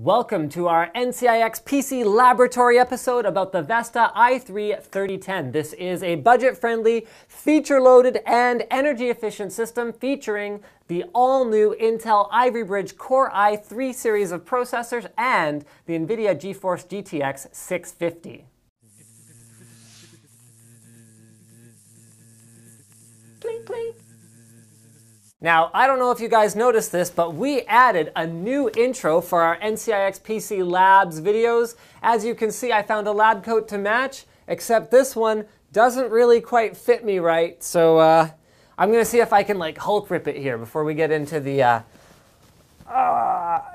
Welcome to our NCIX PC Laboratory episode about the Vesta i3 3010. This is a budget-friendly, feature-loaded, and energy-efficient system featuring the all-new Intel Ivy Bridge Core i3 series of processors and the NVIDIA GeForce GTX 650. Clink, clink. Now, I don't know if you guys noticed this, but we added a new intro for our NCIX PC Labs videos. As you can see, I found a lab coat to match, except this one doesn't really quite fit me right. So I'm gonna see if I can like Hulk rip it here before we get into the,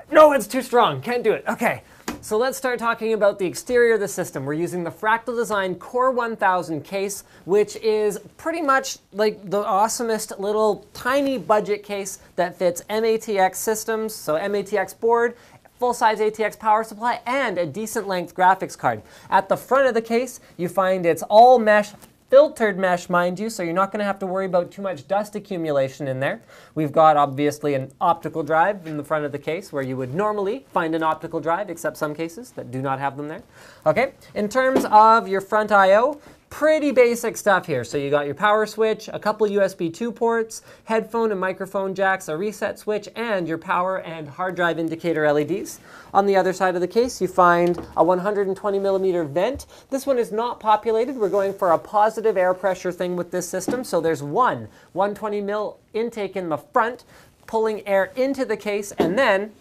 no, it's too strong, can't do it. Okay, so let's start talking about the exterior of the system. We're using the Fractal Design Core 1000 case, which is pretty much like the awesomest little tiny budget case that fits NATX systems, so NATX board, full-size ATX power supply, and a decent length graphics card. At the front of the case, you find it's all mesh, filtered mesh, mind you, so you're not going to have to worry about too much dust accumulation in there. We've got, obviously, an optical drive in the front of the case where you would normally find an optical drive, except some cases that do not have them there. Okay, in terms of your front I/O, pretty basic stuff here. So you got your power switch, a couple USB 2 ports, headphone and microphone jacks, a reset switch, and your power and hard drive indicator LEDs. On the other side of the case, you find a 120mm vent. This one is not populated. We're going for a positive air pressure thing with this system. So there's one 120mm intake in the front, pulling air into the case, and then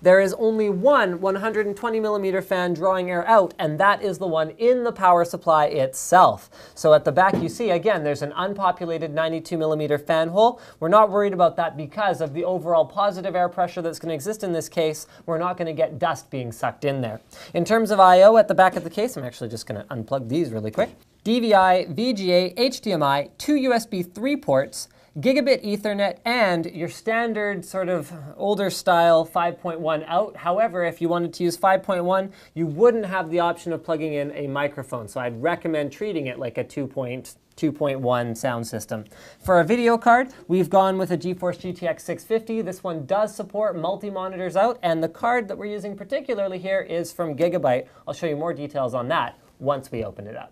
there is only one 120mm fan drawing air out, and that is the one in the power supply itself. So at the back you see, again, there's an unpopulated 92mm fan hole. We're not worried about that because of the overall positive air pressure that's going to exist in this case. We're not going to get dust being sucked in there. In terms of I/O at the back of the case, I'm actually just going to unplug these really quick. DVI, VGA, HDMI, two USB 3 ports, Gigabit Ethernet, and your standard sort of older style 5.1 out. However, if you wanted to use 5.1, you wouldn't have the option of plugging in a microphone. So I'd recommend treating it like a 2.1 sound system. For a video card, we've gone with a GeForce GTX 650. This one does support multi-monitors out, and the card that we're using particularly here is from Gigabyte. I'll show you more details on that once we open it up.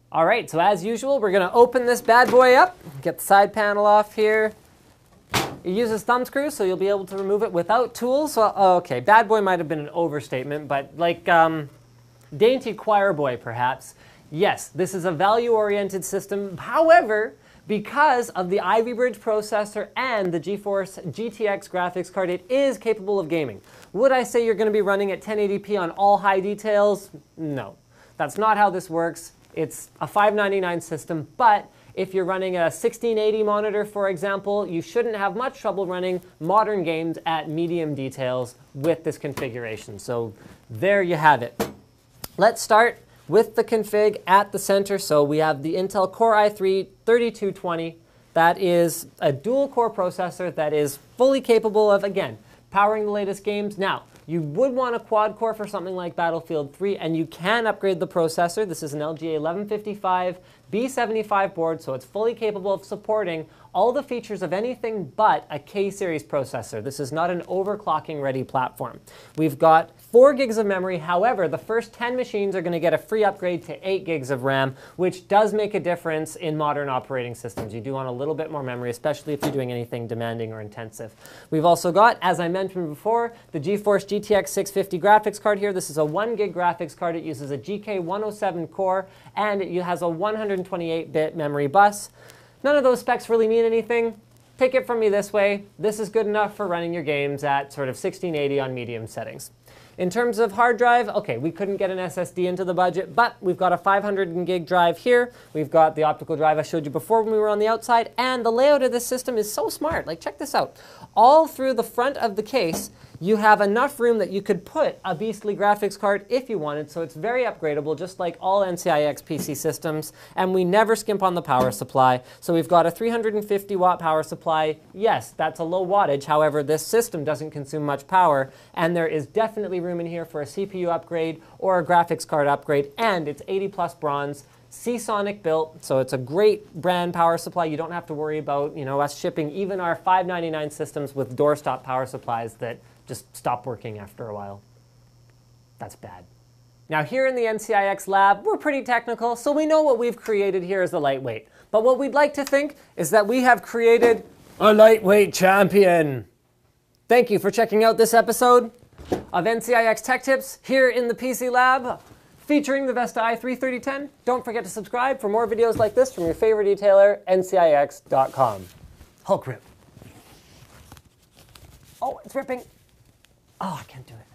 All right, so as usual, we're gonna open this bad boy up, get the side panel off here. It uses thumb screws, so you'll be able to remove it without tools. Well, okay, bad boy might have been an overstatement, but like dainty choir boy, perhaps. Yes, this is a value-oriented system. However, because of the Ivy Bridge processor and the GeForce GTX graphics card, it is capable of gaming. Would I say you're gonna be running at 1080p on all high details? No, that's not how this works. It's a $599 system, but if you're running a 1680 monitor, for example, you shouldn't have much trouble running modern games at medium details with this configuration. So there you have it. Let's start with the config at the center. So we have the Intel Core i3 3220. That is a dual core processor that is fully capable of, again, powering the latest games. Now, you would want a quad core for something like Battlefield 3, and you can upgrade the processor. This is an LGA 1155 B75 board, so it's fully capable of supporting all the features of anything but a K-series processor. This is not an overclocking ready platform. We've got 4 gigs of memory. However, the first 10 machines are going to get a free upgrade to 8 gigs of RAM, which does make a difference in modern operating systems. You do want a little bit more memory, especially if you're doing anything demanding or intensive. We've also got, as I mentioned before, the GeForce GTX 650 graphics card here. This is a 1 gig graphics card. It uses a GK107 core, and it has a 128-bit memory bus. None of those specs really mean anything. Take it from me this way. This is good enough for running your games at sort of 1680 on medium settings. In terms of hard drive, okay, we couldn't get an SSD into the budget, but we've got a 500 gig drive here. We've got the optical drive I showed you before when we were on the outside, and the layout of this system is so smart. Like, check this out. All through the front of the case, you have enough room that you could put a beastly graphics card if you wanted, so it's very upgradable, just like all NCIX PC systems, and we never skimp on the power supply. So we've got a 350 watt power supply. Yes, that's a low wattage, however, this system doesn't consume much power, and there is definitely room in here for a CPU upgrade or a graphics card upgrade, and it's 80 plus bronze. Seasonic built, so it's a great brand power supply. You don't have to worry about, us shipping even our $599 systems with doorstop power supplies that just stop working after a while. That's bad. Now here in the NCIX lab, we're pretty technical, so we know what we've created here is a lightweight. But what we'd like to think is that we have created a lightweight champion. Thank you for checking out this episode of NCIX Tech Tips here in the PC lab, featuring the Vesta i3-3010. Don't forget to subscribe for more videos like this from your favorite detailer, ncix.com. Hulk rip. Oh, it's ripping. Oh, I can't do it.